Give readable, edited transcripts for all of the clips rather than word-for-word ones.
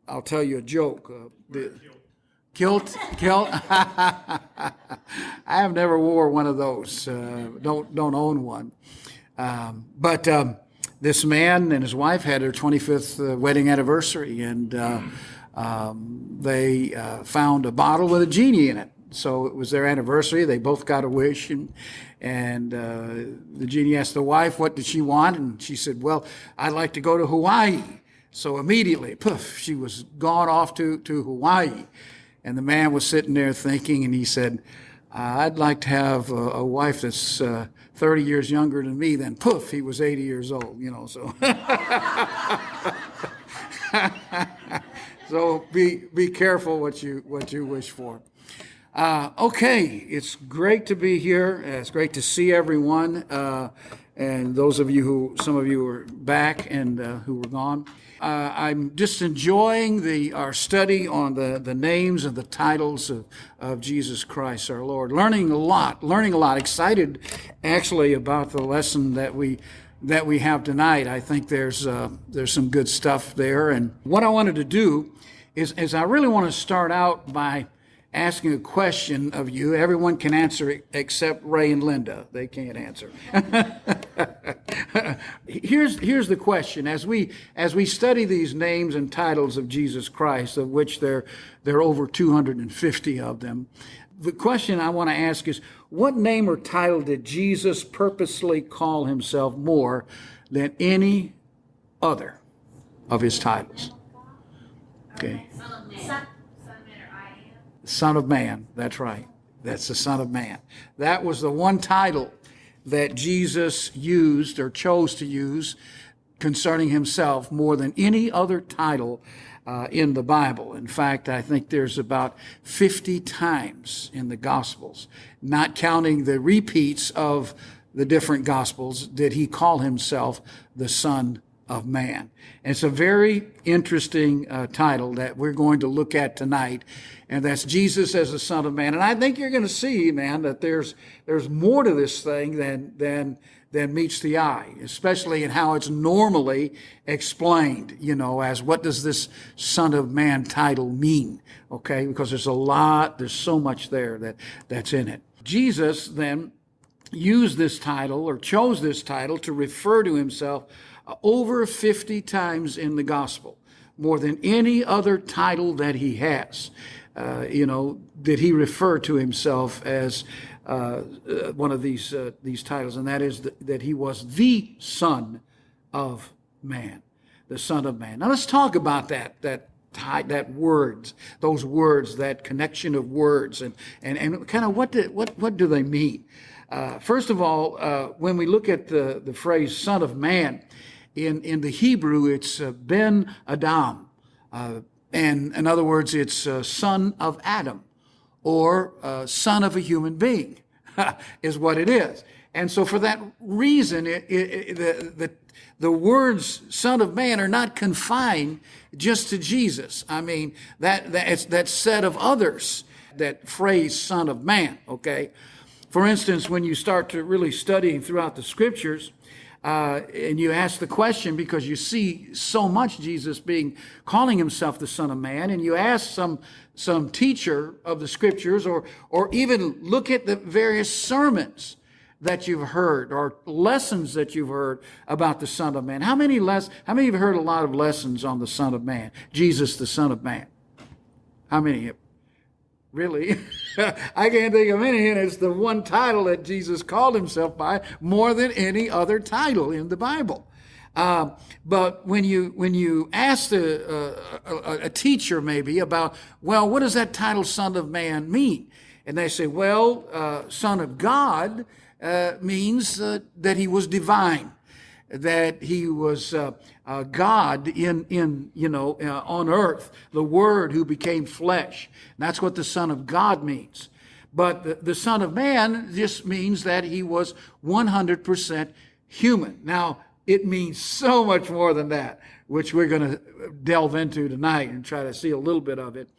I'll tell you a joke. Kilt. I have never wore one of those. Don't own one. But this man and his wife had their 25th wedding anniversary, and they found a bottle with a genie in it. So it was their anniversary. They both got a wish, and the genie asked the wife, what did she want? And she said, well, I'd like to go to Hawaii. So immediately, poof, she was gone off to Hawaii. And the man was sitting there thinking, and he said, I'd like to have a wife that's 30 years younger than me. Then poof, he was 80 years old, so. So be careful what you wish for. Okay, it's great to be here. It's great to see everyone, and those of you some of you are back and who were gone. I'm just enjoying our study on the names and the titles of Jesus Christ our Lord. Learning a lot. Excited, actually, about the lesson that we have tonight. I think there's some good stuff there. And what I wanted to do is I really want to start out by asking a question of you. Everyone can answer it except Ray and Linda. They can't answer. Here's the question. As we study these names and titles of Jesus Christ, of which there are over 250 of them, the question I want to ask is, what name or title did Jesus purposely call himself more than any other of his titles? Okay. Son of Man, that's right. That's the Son of Man. That was the one title that Jesus used or chose to use concerning himself more than any other title in the Bible. In fact, I think there's about 50 times in the Gospels, not counting the repeats of the different Gospels, did he call himself the Son of Man. And it's a very interesting title that we're going to look at tonight, and that's Jesus as the Son of Man. And I think you're going to see, man, that there's more to this thing than meets the eye, especially in how it's normally explained, as what does this Son of Man title mean? Okay, because there's so much there that's in it. Jesus then used this title or chose this title to refer to himself over 50 times in the gospel, more than any other title that he has. Did he refer to himself as one of these titles, and that is that he was the Son of Man, the Son of Man. Now let's talk about that words, those words, that connection of words, and kind of what do they mean? First of all, when we look at the phrase Son of Man, in the Hebrew, it's Ben Adam. And in other words, it's son of Adam, or son of a human being, is what it is. And so for that reason, the words Son of Man are not confined just to Jesus. I mean, that's said of others, that phrase Son of Man, okay? For instance, when you start to really study throughout the Scriptures, and you ask the question because you see so much Jesus calling himself the Son of Man, and you ask some teacher of the Scriptures, or even look at the various sermons that you've heard or lessons that you've heard about the Son of Man. How many of you have heard a lot of lessons on the Son of Man, Jesus the Son of Man? How many? Really? I can't think of any, and it's the one title that Jesus called himself by more than any other title in the Bible. But when you ask a teacher maybe about, well, what does that title Son of Man mean? And they say, well, Son of God means that he was divine, that he was God on earth, the Word who became flesh. That's what the Son of God means. But the Son of Man just means that he was 100% human. Now, it means so much more than that, which we're going to delve into tonight and try to see a little bit of it.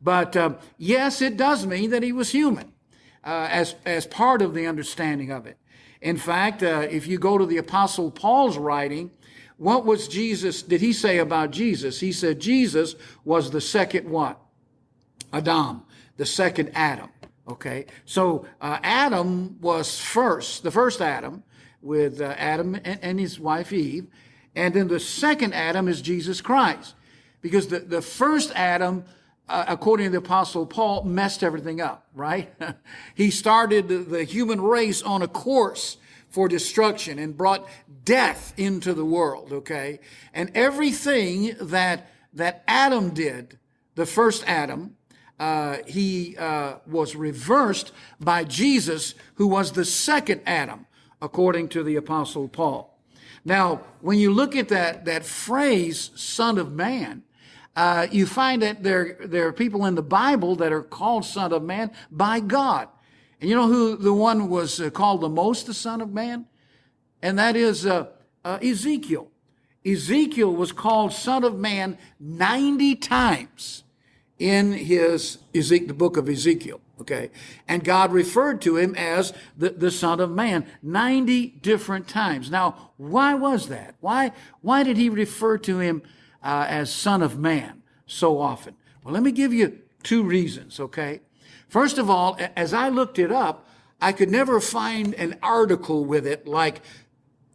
But yes, it does mean that he was human as part of the understanding of it. In fact, if you go to the Apostle Paul's writing, What was Jesus, did he say about Jesus? He said Jesus was the second what? Adam, the second Adam. Okay, so Adam was first, the first Adam, with Adam and his wife Eve. And then the second Adam is Jesus Christ. Because the first Adam, according to the Apostle Paul, messed everything up, right? He started the human race on a course for destruction and brought death into the world, okay? And everything that Adam did, the first Adam, he was reversed by Jesus, who was the second Adam, according to the Apostle Paul. Now, when you look at that phrase, Son of Man, you find that there are people in the Bible that are called Son of Man by God. And you know who the one was called the most the Son of Man? And that is Ezekiel. Ezekiel was called Son of Man 90 times in the book of Ezekiel. Okay. And God referred to him as the Son of Man 90 different times. Now, why was that? Why did he refer to him as Son of Man so often? Well, let me give you two reasons, okay? First of all, as I looked it up, I could never find an article with it like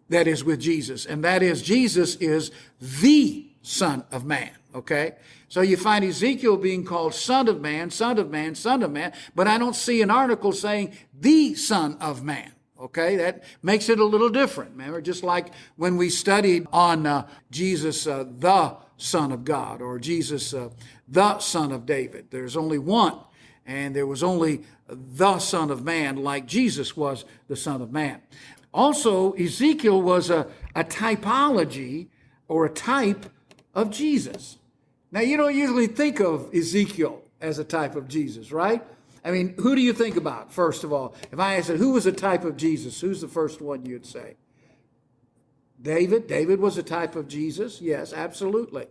that is with Jesus. And that is, Jesus is the Son of Man, okay? So you find Ezekiel being called Son of Man, Son of Man, Son of Man, but I don't see an article saying the Son of Man, okay? That makes it a little different. Remember, just like when we studied on Jesus, the Son of God, or Jesus, the Son of David. There's only one, and there was only the Son of Man, like Jesus was the Son of Man. Also, Ezekiel was a typology or a type of Jesus. Now, you don't usually think of Ezekiel as a type of Jesus, right? I mean, who do you think about, first of all? If I asked who was a type of Jesus, who's the first one you'd say? David. David was a type of Jesus. Yes, absolutely.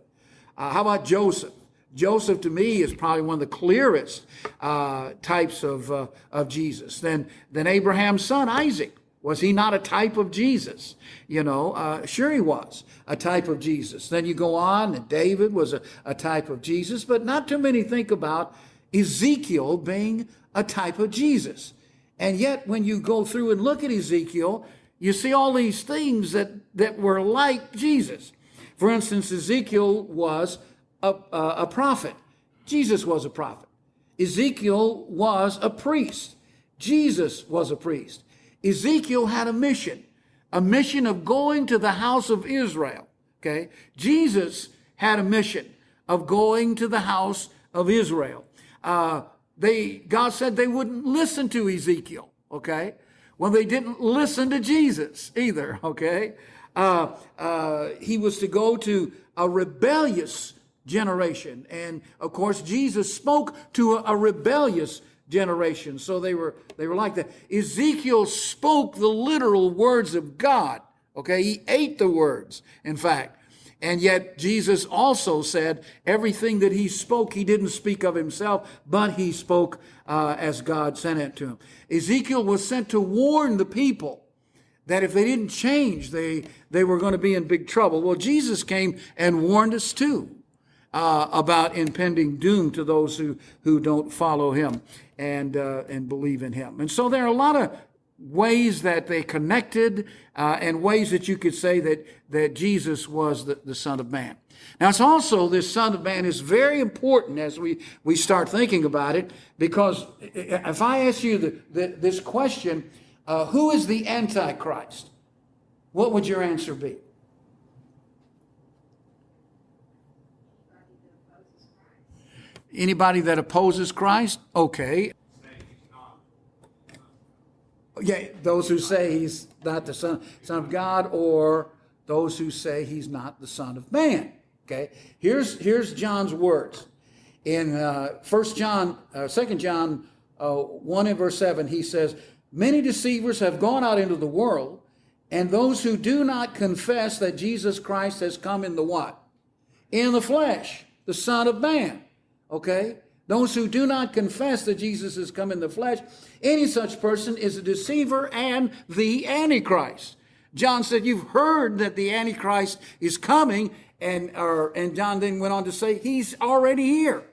How about Joseph? Joseph, to me, is probably one of the clearest types of Jesus. Then Abraham's son, Isaac. Was he not a type of Jesus? Sure he was a type of Jesus. Then you go on, and David was a type of Jesus, but not too many think about Ezekiel being a type of Jesus. And yet, when you go through and look at Ezekiel, you see all these things that were like Jesus. For instance, Ezekiel was a prophet. Jesus was a prophet. Ezekiel was a priest. Jesus was a priest. Ezekiel had a mission of going to the house of Israel. Okay. Jesus had a mission of going to the house of Israel. God said they wouldn't listen to Ezekiel. Okay. Well, they didn't listen to Jesus either. Okay. He was to go to a rebellious generation. And of course, Jesus spoke to a rebellious generation. So they were like that. Ezekiel spoke the literal words of God. Okay. He ate the words, in fact. And yet Jesus also said everything that he spoke, he didn't speak of himself, but he spoke as God sent it to him. Ezekiel was sent to warn the people that if they didn't change, they were going to be in big trouble. Well, Jesus came and warned us too about impending doom to those who don't follow him and believe in him. And so there are a lot of ways that they connected and ways that you could say that Jesus was the Son of Man. Now, it's also, this Son of Man is very important as we start thinking about it, because if I ask you this question, who is the Antichrist? What would your answer be? Anybody that opposes Christ? Okay. Yeah, those who say he's not the son of God, or those who say he's not the Son of Man. Okay. Here's John's words. In 2 John 1 and verse 7, he says, "Many deceivers have gone out into the world, and those who do not confess that Jesus Christ has come in the what? In the flesh, the Son of Man." Okay? Those who do not confess that Jesus has come in the flesh, any such person is a deceiver and the Antichrist. John said, you've heard that the Antichrist is coming. And John then went on to say, he's already here.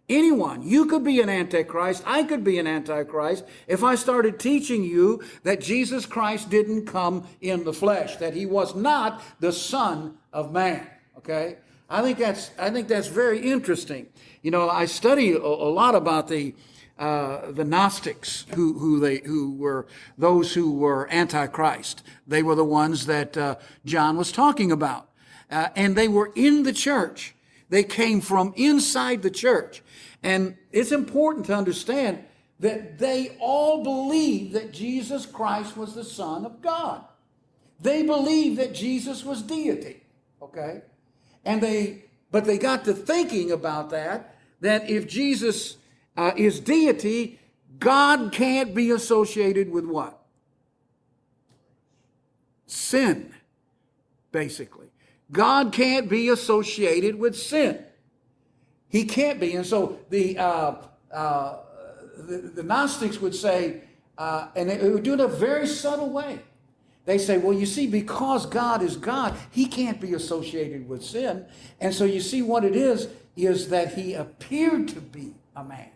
Anyone, you could be an Antichrist. I could be an Antichrist if I started teaching you that Jesus Christ didn't come in the flesh, that he was not the Son of Man. Okay? I think that's very interesting. You know, I study a lot about the Gnostics, who were those who were Antichrist. They were the ones that John was talking about. And they were in the church. They came from inside the church. And it's important to understand that they all believed that Jesus Christ was the Son of God. They believed that Jesus was deity. Okay? But they got to thinking about that if Jesus is deity, God can't be associated with what? Sin, basically. God can't be associated with sin. He can't be. And so the Gnostics would say, and they would do it in a very subtle way. They say, well, you see, because God is God, he can't be associated with sin. And so you see what it is that he appeared to be a man.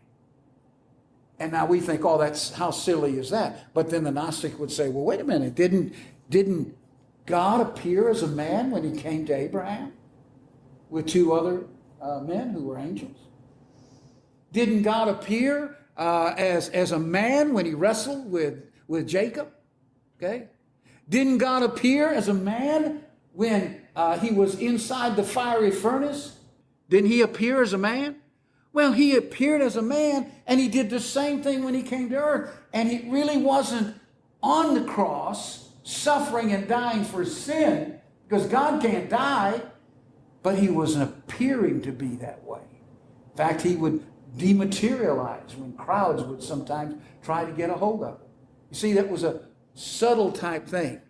And now we think, oh, how silly is that? But then the Gnostic would say, well, wait a minute, didn't God appear as a man when he came to Abraham with two other men who were angels? Didn't God appear as a man when he wrestled with Jacob? Okay. Didn't God appear as a man when he was inside the fiery furnace? Didn't he appear as a man? Well, he appeared as a man, and he did the same thing when he came to earth. And he really wasn't on the cross suffering and dying for sin, because God can't die, but he was appearing to be that way. In fact, he would dematerialize when crowds would sometimes try to get a hold of him. You see, that was a subtle type thing.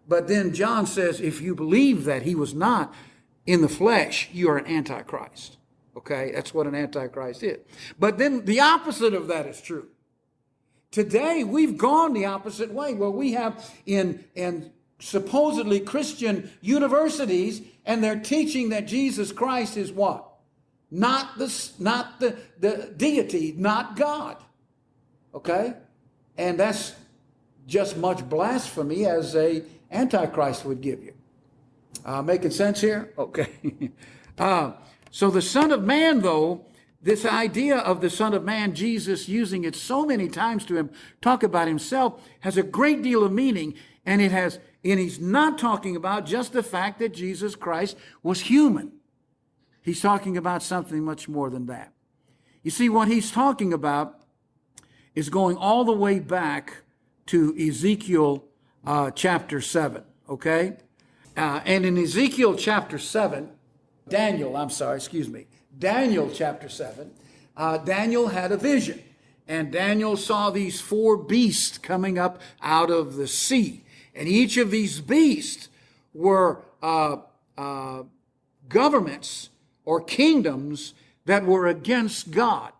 But then John says, if you believe that he was not in the flesh, you are an Antichrist. Okay, that's what an Antichrist is. But then the opposite of that is true. Today, we've gone the opposite way, where we have in supposedly Christian universities, and they're teaching that Jesus Christ is what? Not the deity, not God. Okay? And that's just much blasphemy as a Antichrist would give you. Making sense here? Okay. So the Son of Man, though, this idea of the Son of Man, Jesus using it so many times to talk about himself, has a great deal of meaning, and he's not talking about just the fact that Jesus Christ was human. He's talking about something much more than that. You see, what he's talking about is going all the way back to Ezekiel chapter 7, okay? And in Ezekiel chapter 7, Daniel chapter 7, Daniel had a vision. And Daniel saw these four beasts coming up out of the sea. And each of these beasts were governments or kingdoms that were against God.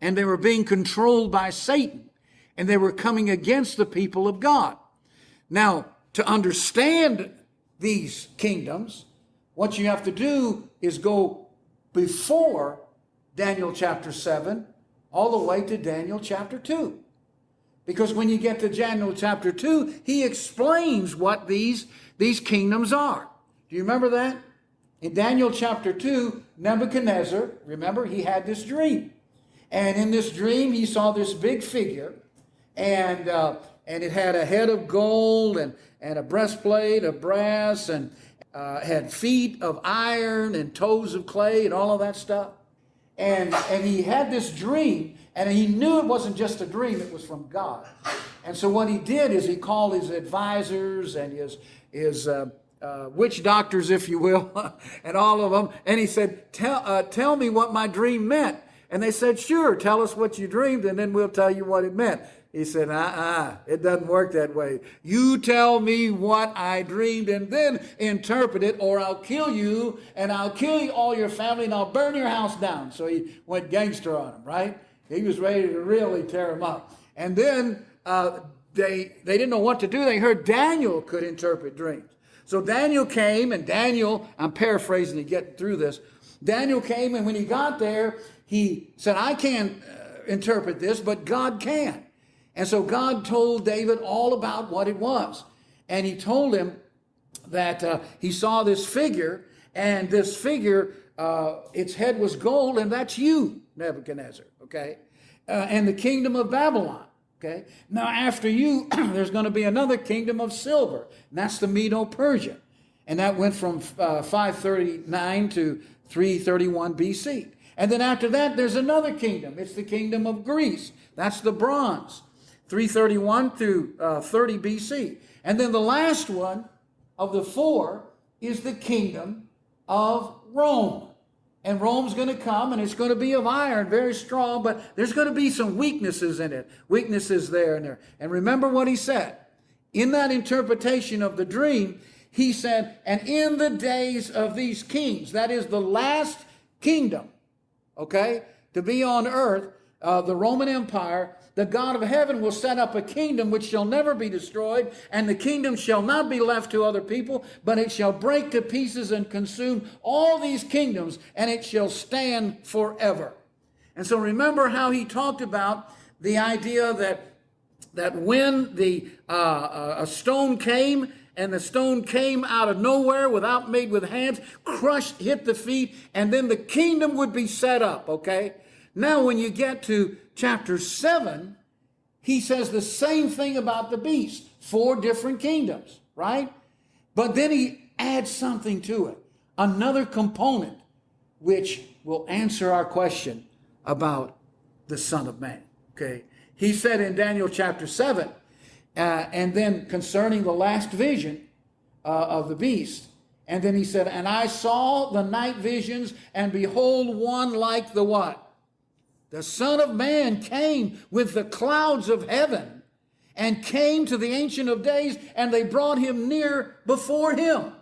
And they were being controlled by Satan. And they were coming against the people of God. Now, to understand these kingdoms, what you have to do is go before Daniel chapter 7 all the way to Daniel chapter 2. Because when you get to Daniel chapter 2, he explains what these kingdoms are. Do you remember that? In Daniel chapter 2, Nebuchadnezzar, remember, he had this dream. And in this dream, he saw this big figure, and it had a head of gold and a breastplate of brass, and had feet of iron and toes of clay and all of that stuff. And he had this dream, and he knew it wasn't just a dream, it was from God. And so what he did is he called his advisors and his witch doctors, if you will, and all of them, and he said, tell me what my dream meant. And they said, sure, tell us what you dreamed, and then we'll tell you what it meant. He said, it doesn't work that way. You tell me what I dreamed and then interpret it, or I'll kill you, and I'll kill all your family, and I'll burn your house down. So he went gangster on him, right? He was ready to really tear him up. And then they didn't know what to do. They heard Daniel could interpret dreams. So Daniel came, and Daniel, I'm paraphrasing to get through this. Daniel came, and when he got there, he said, I can't interpret this, but God can. And so God told David all about what it was. And he told him that he saw this figure, and this figure, its head was gold, and that's you, Nebuchadnezzar, okay? And the kingdom of Babylon, okay? Now, after you, there's going to be another kingdom of silver, and that's the Medo-Persian. And that went from 539 to 331 BC. And then after that, there's another kingdom. It's the kingdom of Greece. That's the bronze, 331 through 30 BC. And then the last one of the four is the kingdom of Rome. And Rome's going to come, and it's going to be of iron, very strong, but there's going to be some weaknesses in it, weaknesses there and there. And remember what he said. In that interpretation of the dream, he said, and in the days of these kings, that is the last kingdom, okay, to be on earth, the Roman Empire, the God of heaven will set up a kingdom which shall never be destroyed, and the kingdom shall not be left to other people, but it shall break to pieces and consume all these kingdoms, and it shall stand forever. And so remember how he talked about the idea that when a stone came, and the stone came out of nowhere without made with hands, crushed, hit the feet, and then the kingdom would be set up, okay? Now, when you get to chapter 7, he says the same thing about the beast, 4 different kingdoms, right? But then he adds something to it, another component, which will answer our question about the Son of Man, okay? He said in Daniel chapter 7, and then concerning the last vision of the beast, and then he said, and I saw the night visions, and behold, one like the what? The Son of Man came with the clouds of heaven and came to the Ancient of Days, and they brought him near before him.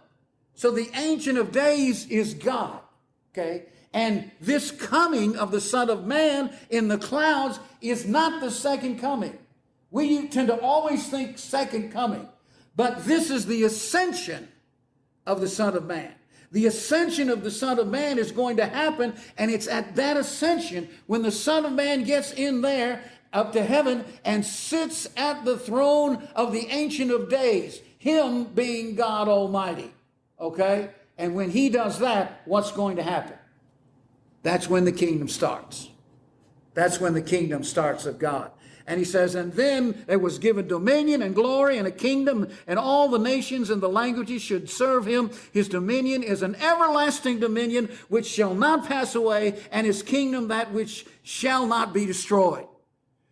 So the Ancient of Days is God, okay? And this coming of the Son of Man in the clouds is not the second coming. We tend to always think second coming, but this is the ascension of the Son of Man. The ascension of the Son of Man is going to happen, and it's at that ascension when the Son of Man gets in there up to heaven and sits at the throne of the Ancient of Days, him being God Almighty, okay? And when he does that, what's going to happen? That's when the kingdom starts. That's when the kingdom starts of God. And he says, and then there was given dominion and glory and a kingdom, and all the nations and the languages should serve him. His dominion is an everlasting dominion which shall not pass away, and his kingdom that which shall not be destroyed.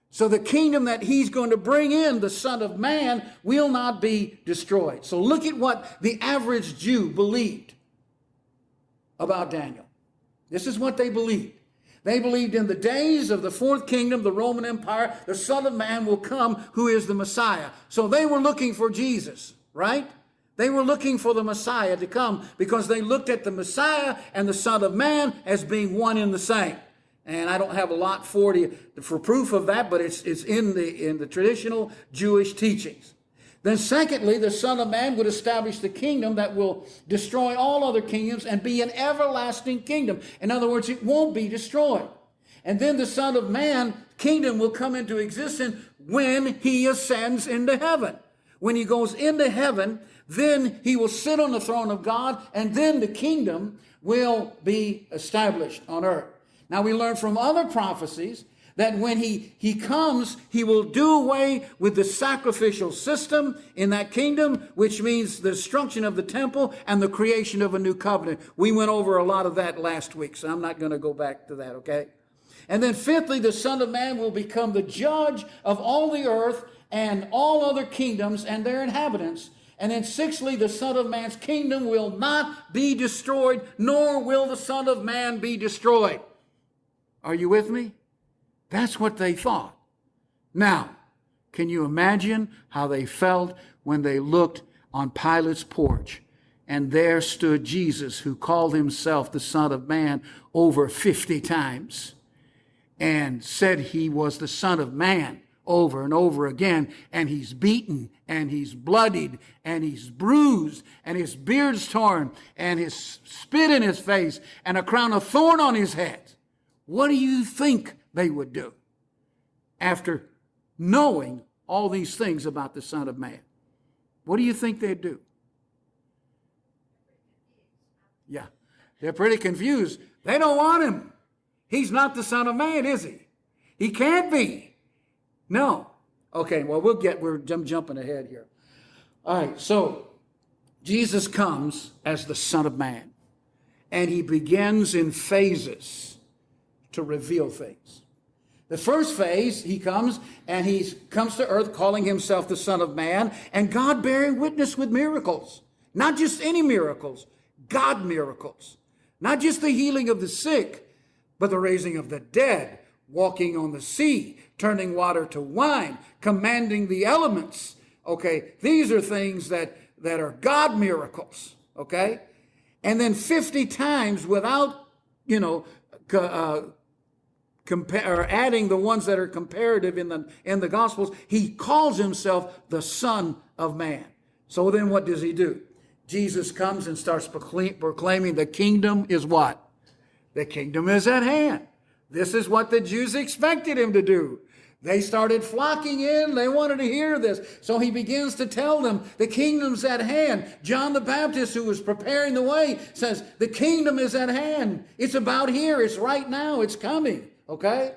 So the kingdom that he's going to bring in, the Son of Man, will not be destroyed. So look at what the average Jew believed about Daniel. This is what they believed. They believed in the days of the fourth kingdom, the Roman Empire, the Son of Man will come, who is the Messiah. So they were looking for Jesus, right? They were looking for the Messiah to come because they looked at the Messiah and the Son of Man as being one and the same. And I don't have a lot for proof of that, but it's in the traditional Jewish teachings. Then secondly, the Son of Man would establish the kingdom that will destroy all other kingdoms and be an everlasting kingdom. In other words, it won't be destroyed. And then the Son of Man kingdom will come into existence when he ascends into heaven. When he goes into heaven, then he will sit on the throne of God, and then the kingdom will be established on earth. Now we learn from other prophecies that when he comes, he will do away with the sacrificial system in that kingdom, which means the destruction of the temple and the creation of a new covenant. We went over a lot of that last week, so I'm not going to go back to that, okay? And then fifthly, the Son of Man will become the judge of all the earth and all other kingdoms and their inhabitants. And then sixthly, the Son of Man's kingdom will not be destroyed, nor will the Son of Man be destroyed. Are you with me? That's what they thought. Now, can you imagine how they felt when they looked on Pilate's porch and there stood Jesus, who called himself the Son of Man over 50 times and said he was the Son of Man over and over again, and he's beaten, and he's bloodied, and he's bruised, and his beard's torn, and his spit in his face, and a crown of thorn on his head. What do you think they would do after knowing all these things about the Son of Man? What do you think they'd do? Yeah, they're pretty confused. They don't want him. He's not the Son of Man, is he? He can't be. No. Okay, well, we're jumping ahead here. All right, so Jesus comes as the Son of Man, and he begins in phases to reveal things. The first phase, he comes, and he comes to earth calling himself the Son of Man, and God bearing witness with miracles. Not just any miracles, God miracles. Not just the healing of the sick, but the raising of the dead, walking on the sea, turning water to wine, commanding the elements. Okay, these are things that are God miracles. Okay, and then 50 times without, adding the ones that are comparative in the Gospels, he calls himself the Son of Man. So then what does he do? Jesus comes and starts proclaiming the kingdom is what? The kingdom is at hand. This is what the Jews expected him to do. They started flocking in. They wanted to hear this. So he begins to tell them the kingdom's at hand. John the Baptist, who was preparing the way, says the kingdom is at hand. It's about here. It's right now. It's coming. Okay?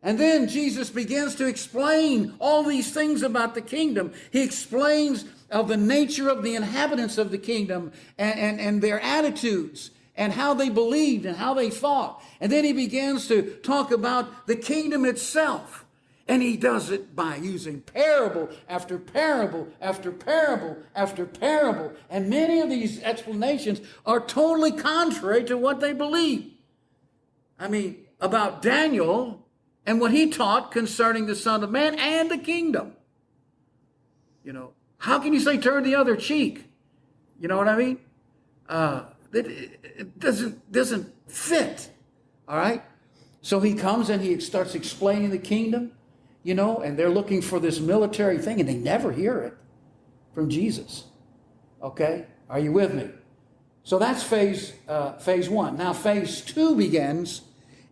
And then Jesus begins to explain all these things about the kingdom. He explains of the nature of the inhabitants of the kingdom and their attitudes and how they believed and how they thought. And then he begins to talk about the kingdom itself. And he does it by using parable after parable after parable after parable. And many of these explanations are totally contrary to what they believe. I mean, about Daniel and what he taught concerning the Son of Man and the kingdom. How can you say turn the other cheek? You know what I mean? It doesn't fit. All right? So he comes and he starts explaining the kingdom, and they're looking for this military thing, and they never hear it from Jesus. Okay? Are you with me? So that's phase one. Now phase two begins,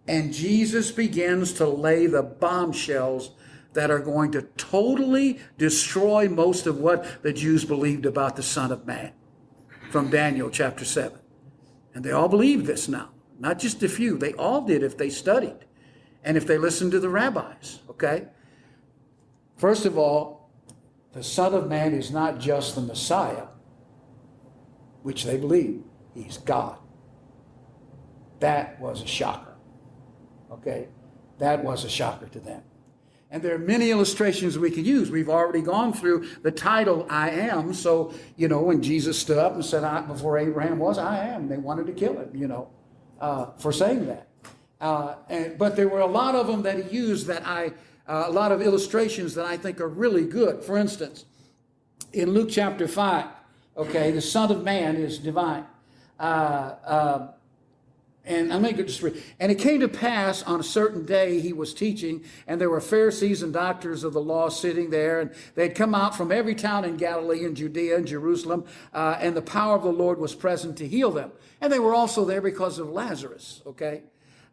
and Jesus begins to lay the bombshells that are going to totally destroy most of what the Jews believed about the Son of Man from Daniel chapter 7. And they all believe this now. Not just a few. They all did if they studied and if they listened to the rabbis. Okay? First of all, the Son of Man is not just the Messiah, which they believe. He's God. That was a shocker. Okay? That was a shocker to them. And there are many illustrations we could use. We've already gone through the title, I am. So, when Jesus stood up and said, before Abraham was, I am. They wanted to kill him, for saying that. But there were a lot of them that he used a lot of illustrations that I think are really good. For instance, in Luke chapter 5, okay, the Son of Man is divine. And I'm going to just read. And it came to pass on a certain day he was teaching, and there were Pharisees and doctors of the law sitting there, and they had come out from every town in Galilee and Judea and Jerusalem, and the power of the Lord was present to heal them. And they were also there because of Lazarus, okay?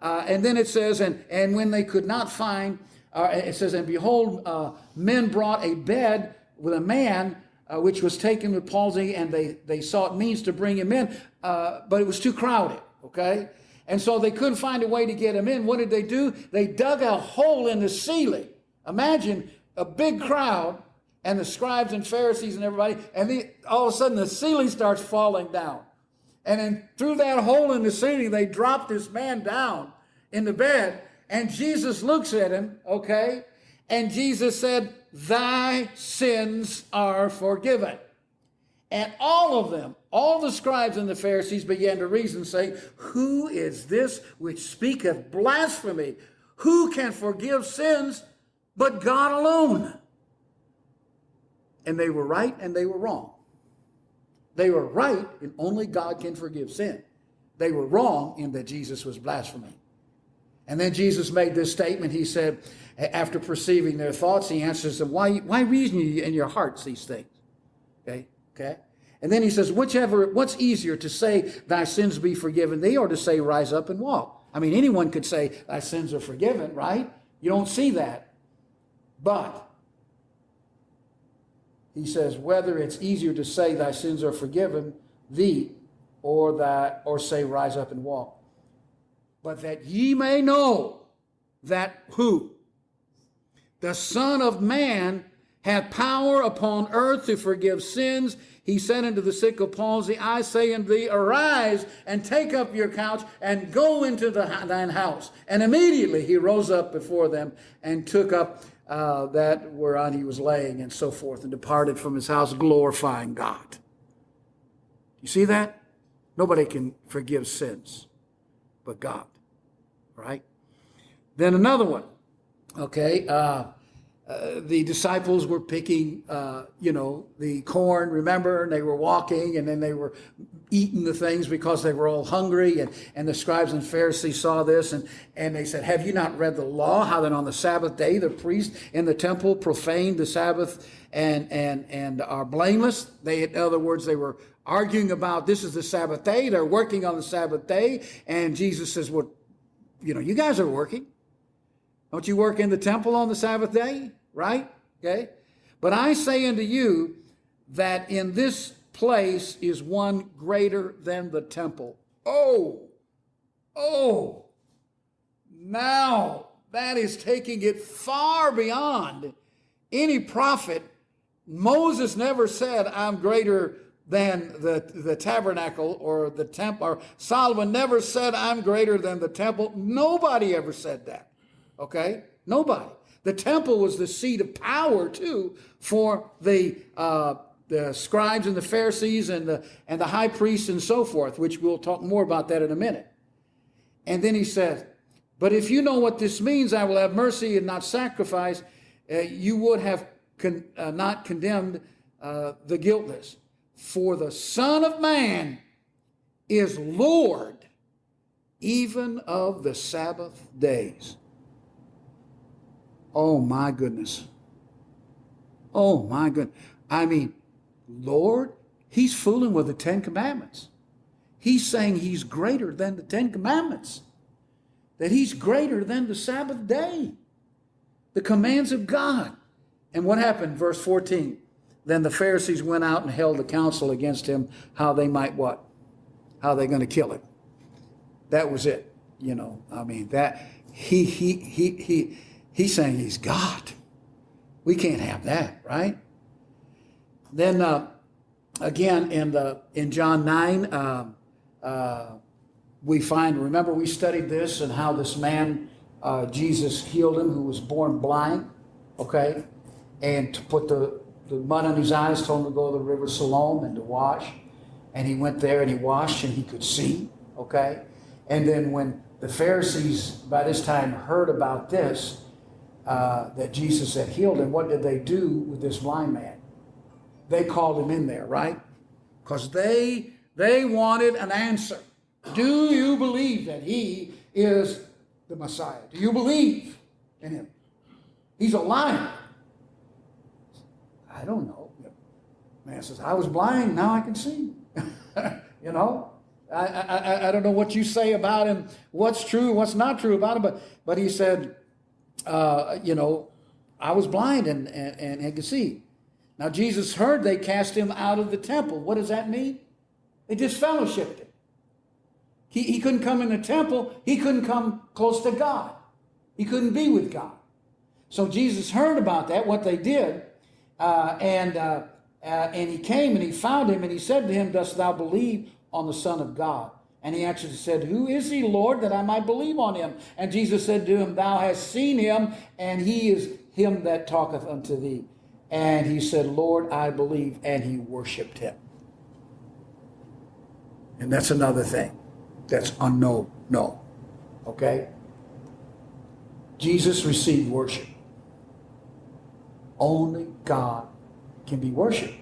And then it says, and when they could not find, it says, and behold, men brought a bed with a man which was taken with palsy, and they sought means to bring him in, but it was too crowded, okay? And so they couldn't find a way to get him in. What did they do? They dug a hole in the ceiling. Imagine a big crowd and the scribes and Pharisees and everybody, and all of a sudden the ceiling starts falling down. And then through that hole in the ceiling, they dropped this man down in the bed, and Jesus looks at him, okay? And Jesus said, thy sins are forgiven. And all of them, all the scribes and the Pharisees began to reason, saying, who is this which speaketh blasphemy? Who can forgive sins but God alone? And they were right and they were wrong. They were right in only God can forgive sin. They were wrong in that Jesus was blaspheming. And then Jesus made this statement. He said, after perceiving their thoughts, he answers them, why reason you in your hearts these things? Okay. And then he says, what's easier, to say thy sins be forgiven thee, or to say rise up and walk? I mean, anyone could say thy sins are forgiven, right? You don't see that. But he says, whether it's easier to say thy sins are forgiven thee, or say rise up and walk. But that ye may know that who? The Son of Man hath power upon earth to forgive sins. He said unto the sick of palsy, I say unto thee, arise and take up your couch and go into thine house. And immediately he rose up before them and took up that whereon he was laying, and so forth, and departed from his house glorifying God. You see that? Nobody can forgive sins but God, right? Then another one, okay, the disciples were picking, the corn, remember? And they were walking, and then they were eating the things because they were all hungry. And the scribes and Pharisees saw this, and they said, have you not read the law, how that on the Sabbath day the priests in the temple profaned the Sabbath and are blameless? In other words, they were arguing about this is the Sabbath day. They're working on the Sabbath day. And Jesus says, well, you guys are working. Don't you work in the temple on the Sabbath day? Right? Okay. But I say unto you that in this place is one greater than the temple. Now that is taking it far beyond any prophet. Moses never said, I'm greater than the tabernacle or the temple, or Solomon never said, I'm greater than the temple. Nobody ever said that. Okay? Nobody. The temple was the seat of power too for the scribes and the Pharisees and the high priests and so forth, which we'll talk more about that in a minute. And then he says, but if you know what this means, I will have mercy and not sacrifice, you would have not condemned the guiltless. For the Son of Man is Lord even of the Sabbath days. Oh my goodness. Oh my goodness. I mean, Lord, he's fooling with the Ten Commandments. He's saying he's greater than the Ten Commandments. That he's greater than the Sabbath day. The commands of God. And what happened? Verse 14. Then the Pharisees went out and held a council against him, how they might what? How they going to kill him. That was it. I mean, that he's saying he's God. We can't have that, right? Then again in John 9, we find, remember we studied this and how this man, Jesus healed him, who was born blind, okay? And to put the mud on his eyes, told him to go to the river Siloam and to wash. And he went there and he washed and he could see, okay? And then when the Pharisees by this time heard about this, that Jesus had healed him, what did they do with this blind man? They called him in there, right? Because they wanted an answer. Do you believe that he is the Messiah? Do you believe in him? He's a liar. I don't know. Man says, I was blind, now I can see. I don't know what you say about him, what's true, what's not true about him, but he said, I was blind and I could see. Now Jesus heard they cast him out of the temple. What does that mean? They disfellowshipped him. He couldn't come in the temple. He couldn't come close to God. He couldn't be with God. So Jesus heard about that, what they did, and he came and he found him and he said to him, dost thou believe on the Son of God? And he answered and said, who is he, Lord, that I might believe on him? And Jesus said to him, thou hast seen him, and he is him that talketh unto thee. And he said, Lord, I believe, and he worshiped him. And that's another thing. That's unknown. No. Okay? Jesus received worship. Only God can be worshiped.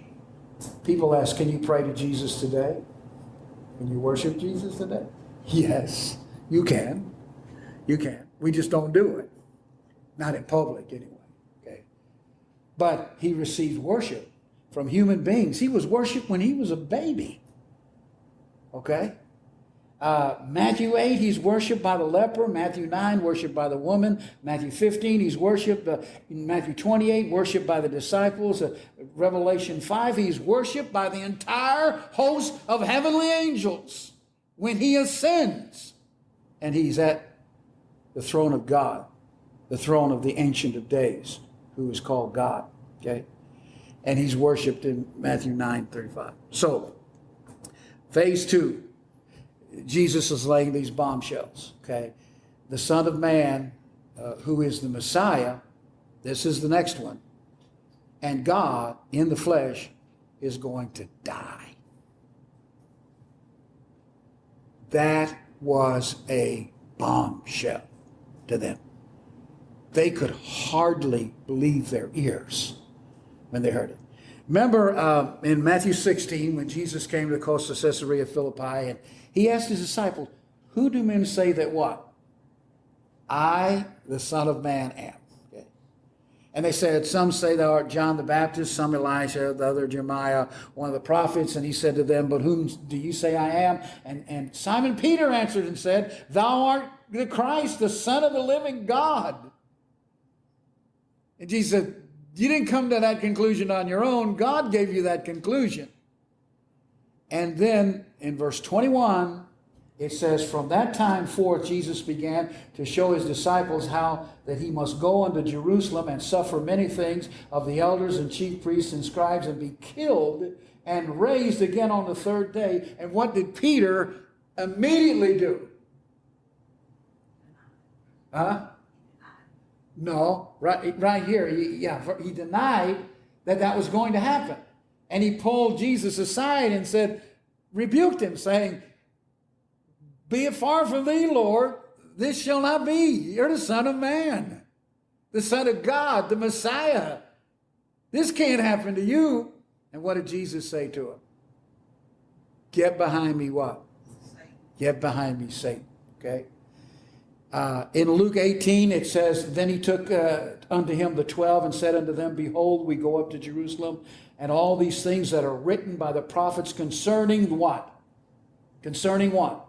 People ask, can you pray to Jesus today? Can you worship Jesus today? Yes, you can. You can. We just don't do it. Not in public anyway. Okay. But he received worship from human beings. He was worshiped when he was a baby. Okay. Matthew 8, he's worshipped by the leper. Matthew 9, worshipped by the woman. Matthew 15, he's worshipped. In Matthew 28, worshipped by the disciples. Revelation 5, he's worshipped by the entire host of heavenly angels when he ascends. And he's at the throne of God, the throne of the Ancient of Days, who is called God. Okay? And he's worshipped in Matthew 9:35. So, phase 2. Jesus is laying these bombshells, okay? The Son of Man, who is the Messiah, this is the next one. And God, in the flesh, is going to die. That was a bombshell to them. They could hardly believe their ears when they heard it. Remember in Matthew 16, when Jesus came to the coast of Caesarea Philippi, and he asked his disciples, who do men say that what? I, the Son of Man, am. Okay. And they said, some say thou art John the Baptist, some Elijah, the other Jeremiah, one of the prophets. And he said to them, but whom do you say I am? And Simon Peter answered and said, thou art the Christ, the Son of the living God. And Jesus said, you didn't come to that conclusion on your own. God gave you that conclusion. And then in verse 21, it says, from that time forth, Jesus began to show his disciples how that he must go unto Jerusalem and suffer many things of the elders and chief priests and scribes and be killed and raised again on the third day. And what did Peter immediately do? No, right here, he denied that was going to happen. And he pulled Jesus aside and said, rebuked him, saying, be it far from thee, Lord, this shall not be. You're the Son of Man, the Son of God, the Messiah. This can't happen to you. And what did Jesus say to him? Get behind me what? Satan. Get behind me, Satan. Okay? In Luke 18, it says, then he took unto him the 12 and said unto them, behold, we go up to Jerusalem, and all these things that are written by the prophets concerning what? Concerning what?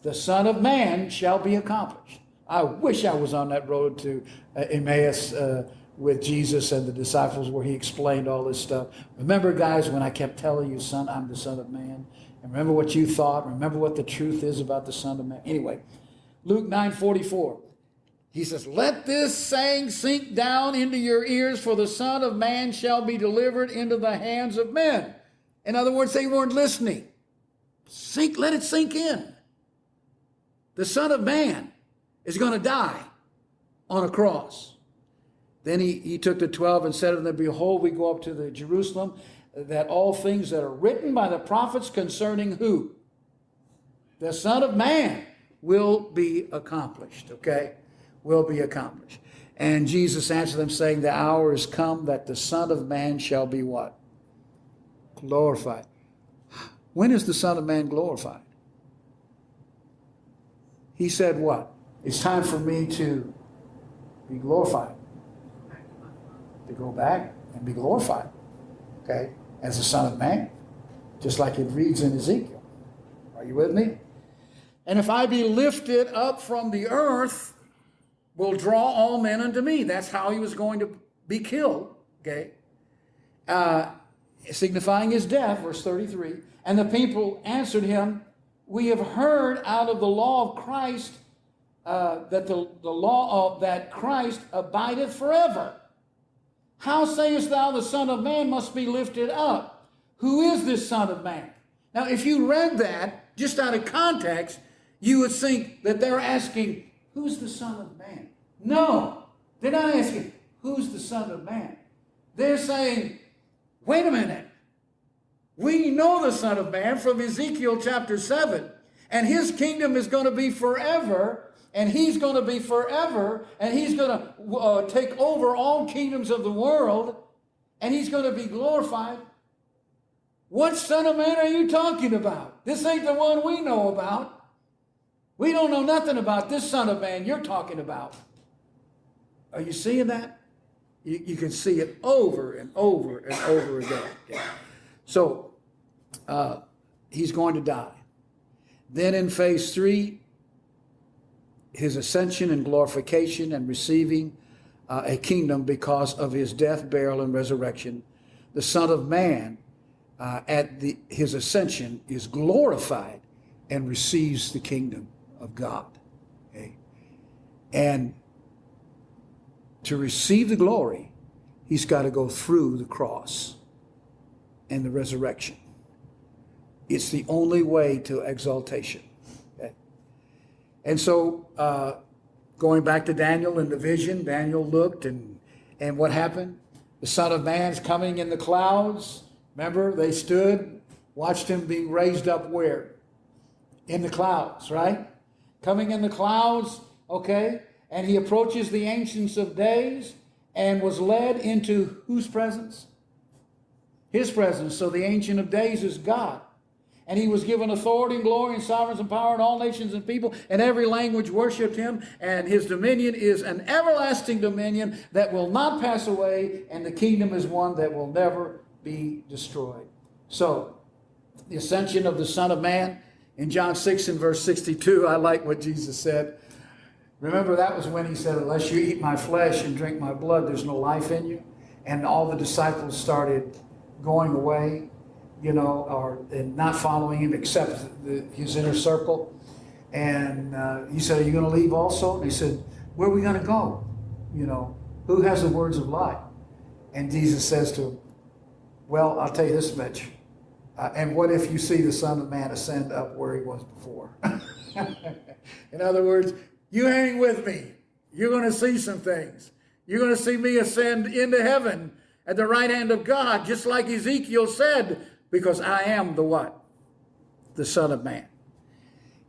The Son of Man shall be accomplished. I wish I was on that road to Emmaus with Jesus and the disciples where he explained all this stuff. Remember, guys, when I kept telling you, son, I'm the Son of Man? And remember what you thought. Remember what the truth is about the Son of Man. Anyway, Luke 9:44. He says, let this saying sink down into your ears, for the Son of Man shall be delivered into the hands of men. In other words, they weren't listening. Let it sink in. The Son of Man is going to die on a cross. Then he took the 12 and said unto them, behold, we go up to the Jerusalem, that all things that are written by the prophets concerning who? The Son of Man will be accomplished, okay? Will be accomplished. And Jesus answered them, saying, the hour is come that the Son of Man shall be what? Glorified. When is the Son of Man glorified? He said what? It's time for me to be glorified. To go back and be glorified, okay? As the Son of Man. Just like it reads in Ezekiel. Are you with me? And if I be lifted up from the earth, will draw all men unto me. That's how he was going to be killed, okay? Signifying his death, verse 33. And the people answered him, we have heard out of the law of Christ that the law of that Christ abideth forever. How sayest thou the Son of Man must be lifted up? Who is this Son of Man? Now, if you read that just out of context, you would think that they're asking, who's the Son of Man? No, they're not asking, who's the Son of Man? They're saying, wait a minute. We know the Son of Man from Ezekiel chapter 7, and his kingdom is going to be forever, and he's going to be forever, and he's going to take over all kingdoms of the world, and he's going to be glorified. What Son of Man are you talking about? This ain't the one we know about. We don't know nothing about this Son of Man you're talking about. Are you seeing that? You can see it over and over and over again. Okay. So he's going to die. Then in phase 3, his ascension and glorification and receiving a kingdom because of his death, burial, and resurrection. The Son of Man his ascension is glorified and receives the kingdom of God. Okay? And to receive the glory, he's got to go through the cross and the resurrection. It's the only way to exaltation. Okay? And so, going back to Daniel and the vision, Daniel looked and what happened? The Son of Man is coming in the clouds. Remember, they stood, watched him being raised up where? In the clouds, right? Coming in the clouds, okay? And he approaches the Ancients of Days and was led into whose presence? His presence. So the Ancient of Days is God. And he was given authority and glory and sovereigns and power, and all nations and people and every language worshiped him. And his dominion is an everlasting dominion that will not pass away, and the kingdom is one that will never be destroyed. So, the ascension of the Son of Man in John 6 and verse 62, I like what Jesus said. Remember, that was when he said, unless you eat my flesh and drink my blood, there's no life in you. And all the disciples started going away, and not following him except his inner circle. And he said, are you going to leave also? And he said, where are we going to go? Who has the words of life? And Jesus says to him, well, I'll tell you this much. And what if you see the Son of Man ascend up where he was before? In other words, you hang with me. You're going to see some things. You're going to see me ascend into heaven at the right hand of God, just like Ezekiel said, because I am the what? The Son of Man.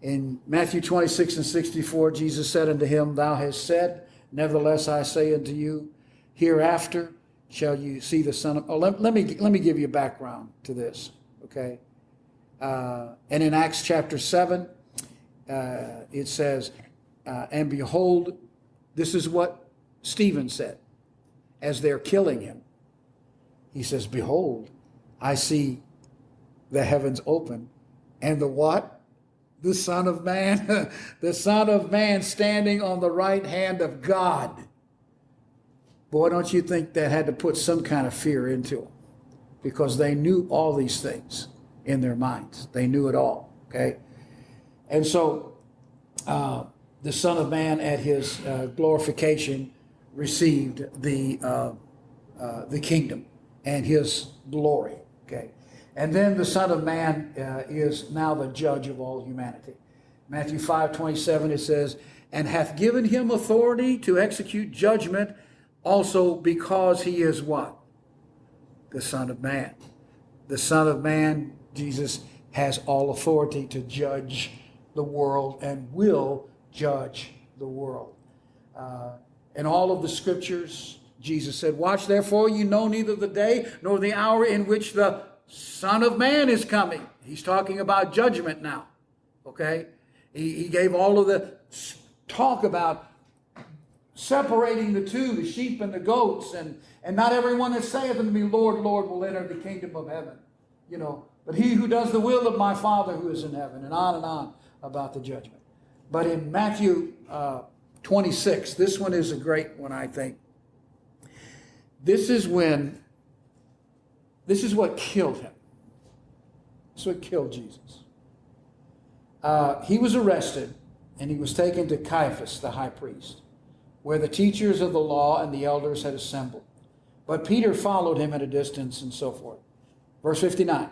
In Matthew 26 and 64, Jesus said unto him, thou hast said, nevertheless I say unto you, hereafter shall you see the Son of... Oh, let me give you a background to this, okay? And in Acts chapter 7, it says, and behold, this is what Stephen said as they're killing him. He says, behold, I see the heavens open, and the what? The Son of Man, the Son of Man standing on the right hand of God. Boy, don't you think that had to put some kind of fear into them? Because they knew all these things in their minds. They knew it all, okay? And so the Son of Man at his glorification received the kingdom and his glory, okay? And then the Son of Man is now the judge of all humanity. Matthew 5:27, it says, and hath given him authority to execute judgment, also because he is what? The Son of Man. The Son of Man, Jesus, has all authority to judge the world and will judge the world. In all of the scriptures, Jesus said, watch therefore, you know neither the day nor the hour in which the Son of Man is coming. He's talking about judgment now, okay? He gave all of the talk about separating the two, the sheep and the goats, and not everyone that saith unto me, Lord, Lord, will enter the kingdom of heaven. But he who does the will of my Father who is in heaven, and on about the judgment. But in Matthew 26, this one is a great one, I think. This is what killed him. This is what killed Jesus. He was arrested, and he was taken to Caiaphas, the high priest, where the teachers of the law and the elders had assembled. But Peter followed him at a distance, and so forth. Verse 59.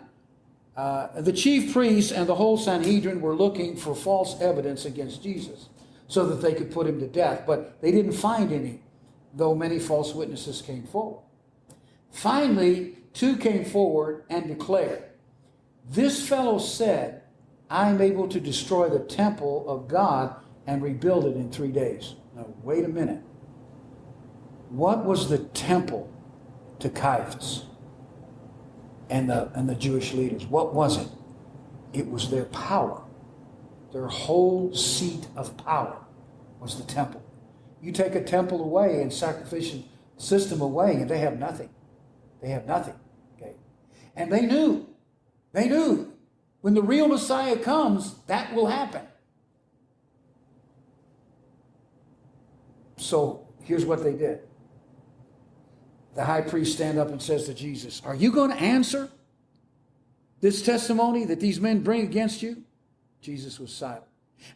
The chief priests and the whole Sanhedrin were looking for false evidence against Jesus so that they could put him to death, but they didn't find any, though many false witnesses came forward. Finally, two came forward and declared, this fellow said, I am able to destroy the temple of God and rebuild it in 3 days. Now, wait a minute. What was the temple to Caiaphas and the Jewish leaders? What was it? It was their power. Their whole seat of power was the temple. You take a temple away and sacrificial system away, and they have nothing. They have nothing. Okay? And they knew when the real Messiah comes, that will happen. So here's what they did. The high priest stands up and says to Jesus, "Are you going to answer this testimony that these men bring against you?" Jesus was silent.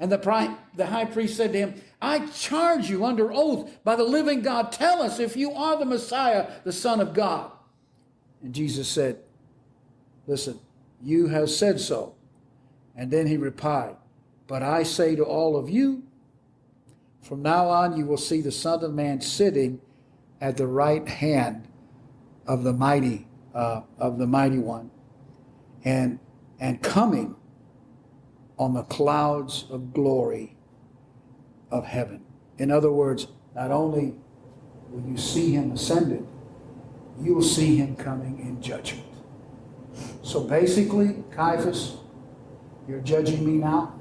And the high priest said to him, "I charge you under oath by the living God, tell us if you are the Messiah, the Son of God." And Jesus said, "Listen, you have said so." And then he replied, "But I say to all of you, from now on you will see the Son of Man sitting at the right hand of the mighty one, and coming on the clouds of glory of heaven." In other words, not only will you see him ascended, you will see him coming in judgment. So basically, Caiaphas, you're judging me now,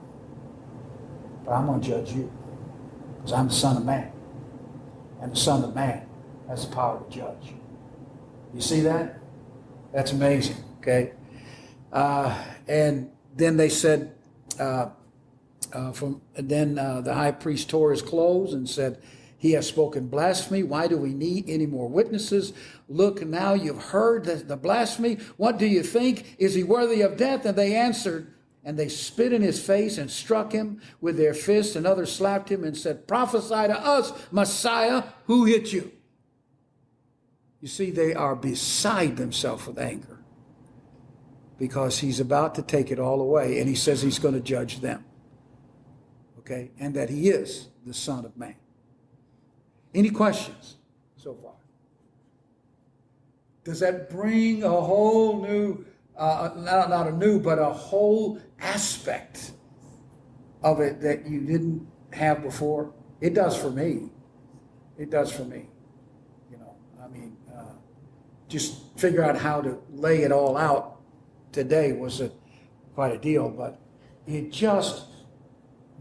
but I'm going to judge you because I'm the Son of Man. And the Son of Man has the power to judge. You see that? That's amazing, okay? And then they said, the high priest tore his clothes and said, "He has spoken blasphemy. Why do we need any more witnesses? Look, now you've heard the blasphemy. What do you think? Is he worthy of death?" And they answered, and they spit in his face and struck him with their fists, and others slapped him and said, "Prophesy to us, Messiah, who hit you?" You see, they are beside themselves with anger because he's about to take it all away, and he says he's going to judge them. Okay? And that he is the Son of Man. Any questions so far? Does that bring a whole new, not a new, but a whole aspect of it that you didn't have before? It does for me. It does for me. You know, I mean, just figure out how to lay it all out today was quite a deal, but it just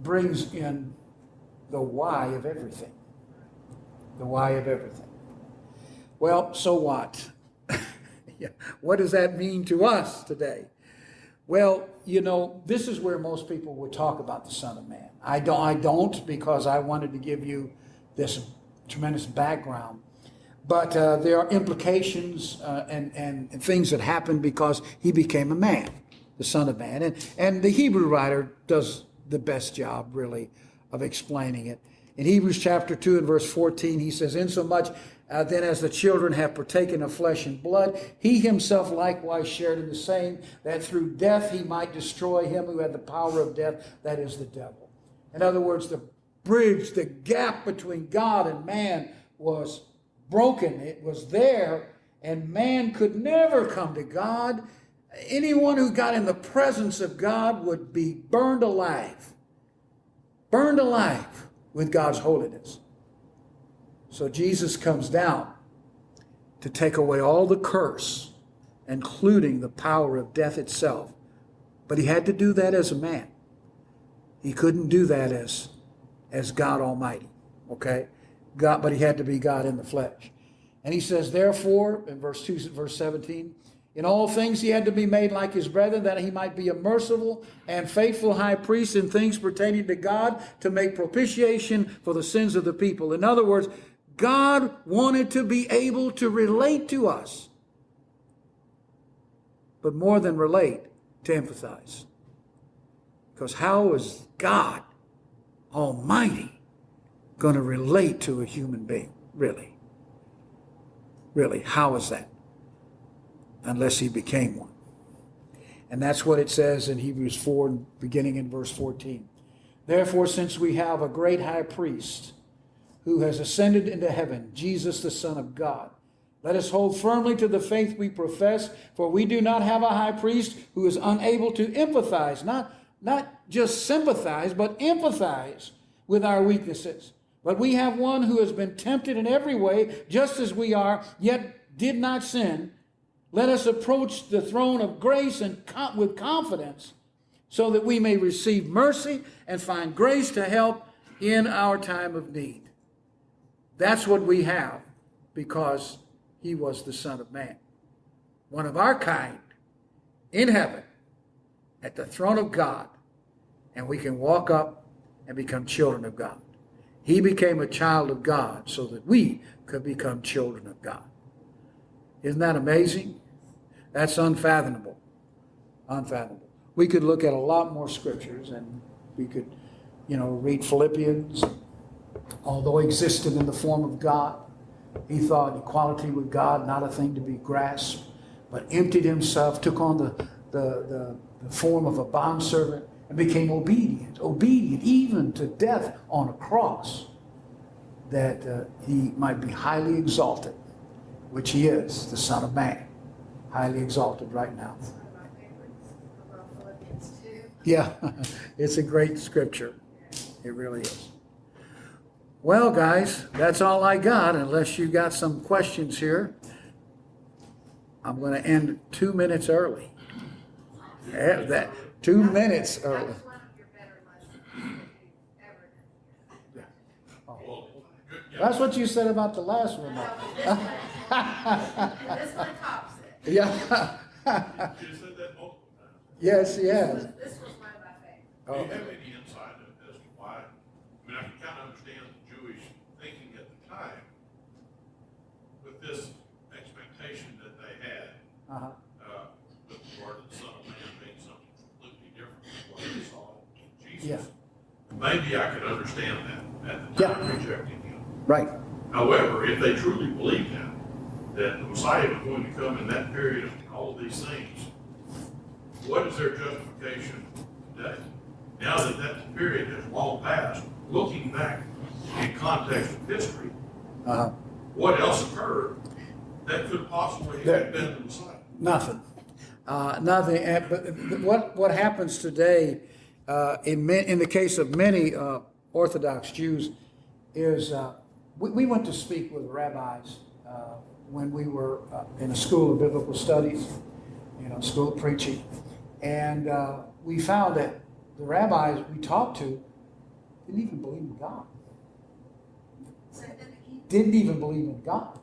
brings in the why of everything. The why of everything. Well, so what? Yeah. What does that mean to us today? Well, you know, this is where most people would talk about the Son of Man. I don't because I wanted to give you this tremendous background. But there are implications and things that happened because he became a man, the Son of Man. And the Hebrew writer does the best job, really, of explaining it. In Hebrews chapter 2 and verse 14, he says, "Insomuch then as the children have partaken of flesh and blood, he himself likewise shared in the same, that through death he might destroy him who had the power of death, that is the devil." In other words, the bridge, the gap between God and man was broken. It was there, and man could never come to God. Anyone who got in the presence of God would be burned alive with God's holiness. So Jesus comes down to take away all the curse, including the power of death itself. But he had to do that as a man. He couldn't do that as God Almighty, okay? God, but he had to be God in the flesh. And he says, therefore, in verse 17, in all things he had to be made like his brethren, that he might be a merciful and faithful high priest in things pertaining to God, to make propitiation for the sins of the people. In other words, God wanted to be able to relate to us, but more than relate, to empathize. Because how is God Almighty going to relate to a human being? Really? Really, how is that? Unless he became one. And that's what it says in Hebrews 4, beginning in verse 14. Therefore, since we have a great high priest who has ascended into heaven, Jesus the Son of God, let us hold firmly to the faith we profess, for we do not have a high priest who is unable to empathize, not just sympathize, but empathize with our weaknesses. But we have one who has been tempted in every way, just as we are, yet did not sin. Let us approach the throne of grace and with confidence so that we may receive mercy and find grace to help in our time of need. That's what we have because he was the Son of Man. One of our kind in heaven at the throne of God, and we can walk up and become children of God. He became a child of God so that we could become children of God. Isn't that amazing? That's unfathomable. Unfathomable. We could look at a lot more scriptures, and we could, read Philippians. Although he existed in the form of God, he thought equality with God not a thing to be grasped, but emptied himself, took on the form of a bondservant, and became obedient even to death on a cross, that he might be highly exalted, which he is, the Son of Man, highly exalted right now. One of my favorites about Philippians 2. Yeah, it's a great scripture. It really is. Well, guys, that's all I got, unless you got some questions here. I'm going to end 2 minutes early. Yeah, that 2 minutes That early. was one of your better lessons ever done. Oh. That's what you said about the last one. This one tops it. Yeah. You said that multiple times. Yes, yes. This was one of my favorites. Do you have any insight as to why? I mean, I can kind of understand the Jewish thinking at the time with this expectation that they had, Uh-huh. with regard to the Son of Man being something completely different from what they saw in Jesus. Yeah. Maybe I could understand that at the time rejecting him. Right. However, if they truly believed that the Messiah was going to come in that period of all of these things, what is their justification today? Now that that period has long passed, looking back in context of history, Uh-huh. what else occurred that could possibly have been the Messiah? Nothing. Nothing. But what happens today, in the case of many Orthodox Jews, is we went to speak with rabbis when we were in a school of biblical studies, school of preaching, and we found that the rabbis we talked to didn't even believe in God. Didn't even believe in God.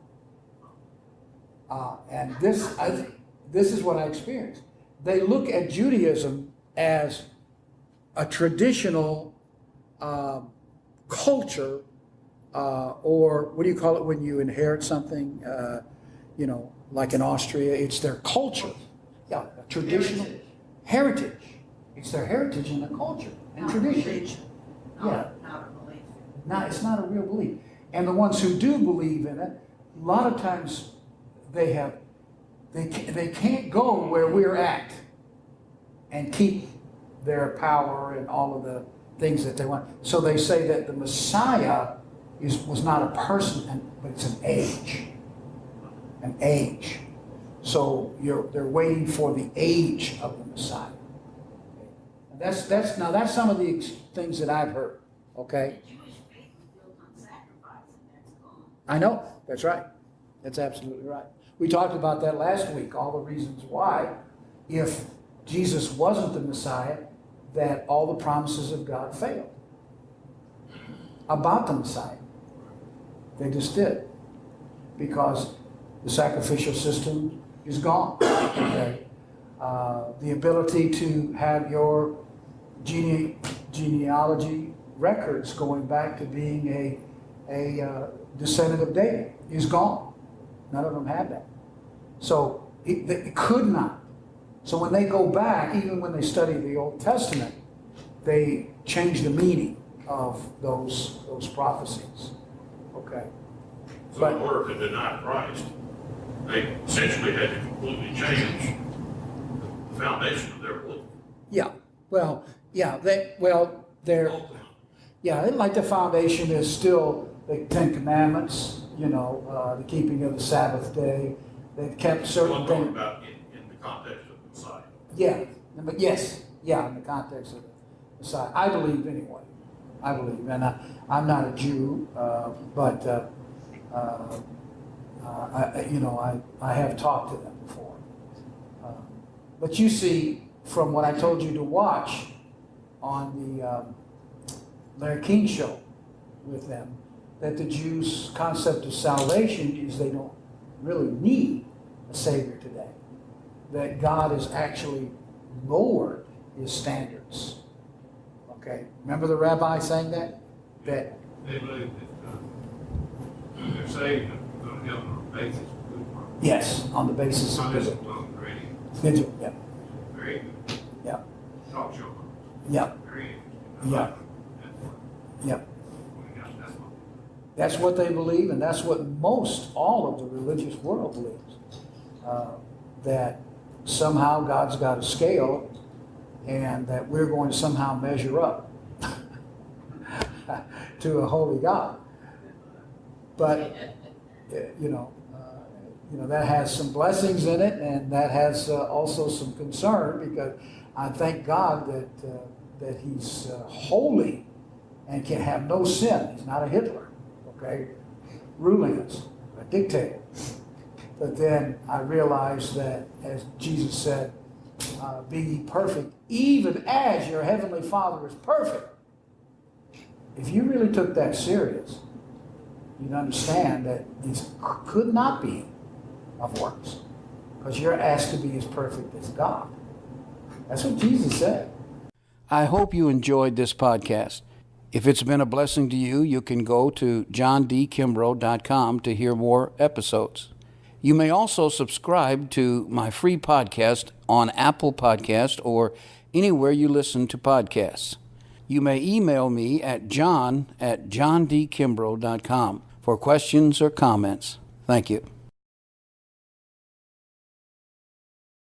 And this is what I experienced. They look at Judaism as a traditional culture, or what do you call it when you inherit something? Like in Austria, it's their culture. Yeah, a traditional heritage. It's their heritage and their culture and tradition. Yeah. Not a belief. Now, it's not a real belief. And the ones who do believe in it, a lot of times they can't go where we're at and keep their power and all of the things that they want. So they say that the Messiah was not a person, but it's an age. An age. So they're waiting for the age of the Messiah. And that's some of the things that I've heard. Okay. The Jewish faith was built on sacrifice, and that's gone. I know. That's right. That's absolutely right. We talked about that last week, all the reasons why, if Jesus wasn't the Messiah, that all the promises of God failed about the Messiah. They just did. Because the sacrificial system is gone. Okay? The ability to have your genealogy records going back to being a descendant of David is gone. None of them have that. So it could not. So when they go back, even when they study the Old Testament, they change the meaning of those prophecies. Okay. So in order to deny Christ, they essentially had to completely change the foundation of their belief. Yeah. Well, yeah. Like the foundation is still the Ten Commandments. The keeping of the Sabbath day. They've kept certain I'm talking things. about in the context of the Messiah. Yeah. But yes. Yeah. In the context of the Messiah, I believe anyway. I believe, and I'm not a Jew, but I have talked to them before. But you see, from what I told you to watch on the Larry King show with them, that the Jews' concept of salvation is they don't really need a Savior today. That God has actually lowered his standards. Okay, remember the rabbi saying that? That they believe that they're saved and going to help on the basis of good work. yes, on the basis of Not just good. alone grading. Good. Yeah, Very good. yeah, Talk show. yeah, Very interesting. Yeah. yeah. That's what That's what they believe, and that's what most all of the religious world believes. That somehow God's got a scale, and that we're going to somehow measure up to a holy God. But that has some blessings in it, and that has also some concern, because I thank God that He's holy and can have no sin. He's not a Hitler, okay, ruling us, a dictator. But then I realized that, as Jesus said, be ye perfect, even as your heavenly Father is perfect. If you really took that serious, you'd understand that this could not be of works, because you're asked to be as perfect as God. That's what Jesus said. I hope you enjoyed this podcast. If it's been a blessing to you, you can go to johndkimbrough.com to hear more episodes. You may also subscribe to my free podcast on Apple Podcast or anywhere you listen to podcasts. You may email me at john@johndkimbrough.com for questions or comments. Thank you.